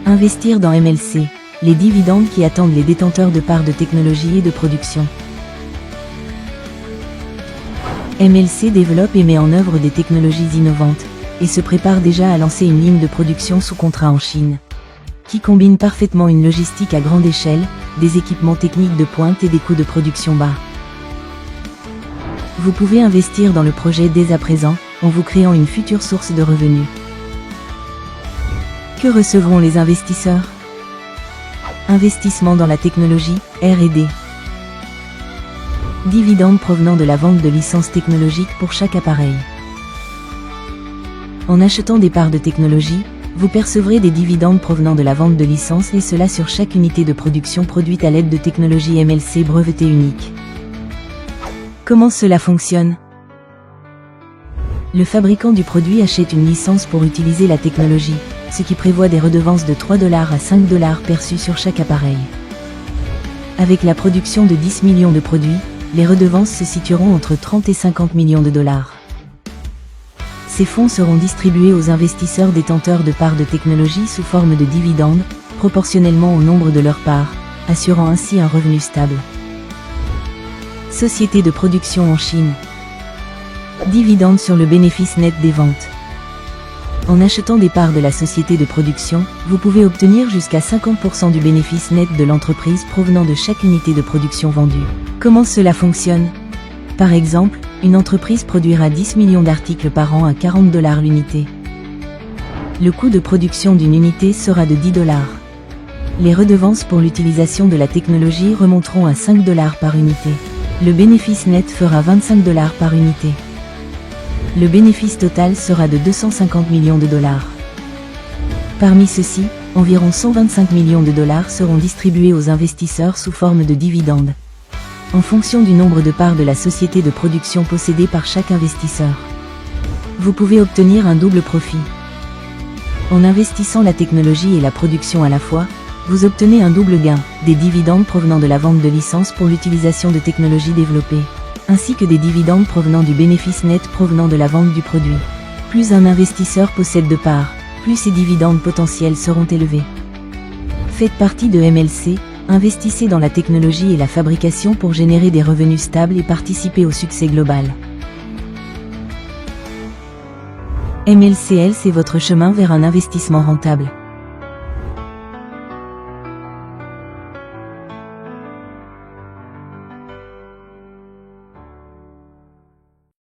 Investir dans MLC, les dividendes qui attendent les détenteurs de parts de technologie et de production. MLC développe et met en œuvre des technologies innovantes, et se prépare déjà à lancer une ligne de production sous contrat en Chine, qui combine parfaitement une logistique à grande échelle, des équipements techniques de pointe et des coûts de production bas. Vous pouvez investir dans le projet dès à présent, en vous créant une future source de revenus. Que recevront les investisseurs? Investissement dans la technologie, R&D. Dividendes provenant de la vente de licences technologiques pour chaque appareil. En achetant des parts de technologie, vous percevrez des dividendes provenant de la vente de licences et cela sur chaque unité de production produite à l'aide de technologies MLC brevetées uniques. Comment cela fonctionne? Le fabricant du produit achète une licence pour utiliser la technologie, ce qui prévoit des redevances de 3 $ à 5 $ perçues sur chaque appareil. Avec la production de 10 millions de produits, les redevances se situeront entre 30 et 50 millions de dollars. Ces fonds seront distribués aux investisseurs détenteurs de parts de technologie sous forme de dividendes, proportionnellement au nombre de leurs parts, assurant ainsi un revenu stable. Société de production en Chine. Dividendes sur le bénéfice net des ventes. En achetant des parts de la société de production, vous pouvez obtenir jusqu'à 50% du bénéfice net de l'entreprise provenant de chaque unité de production vendue. Comment cela fonctionne? Par exemple, une entreprise produira 10 millions d'articles par an à 40 $ l'unité. Le coût de production d'une unité sera de 10 $. Les redevances pour l'utilisation de la technologie remonteront à 5 $ par unité. Le bénéfice net fera 25 $ par unité. Le bénéfice total sera de 250 millions de dollars. Parmi ceux-ci, environ 125 millions de dollars seront distribués aux investisseurs sous forme de dividendes, en fonction du nombre de parts de la société de production possédée par chaque investisseur. Vous pouvez obtenir un double profit. En investissant la technologie et la production à la fois, vous obtenez un double gain, des dividendes provenant de la vente de licences pour l'utilisation de technologies développées, ainsi que des dividendes provenant du bénéfice net provenant de la vente du produit. Plus un investisseur possède de parts, plus ses dividendes potentiels seront élevés. Faites partie de MLC, investissez dans la technologie et la fabrication pour générer des revenus stables et participer au succès global. MLCL, c'est votre chemin vers un investissement rentable.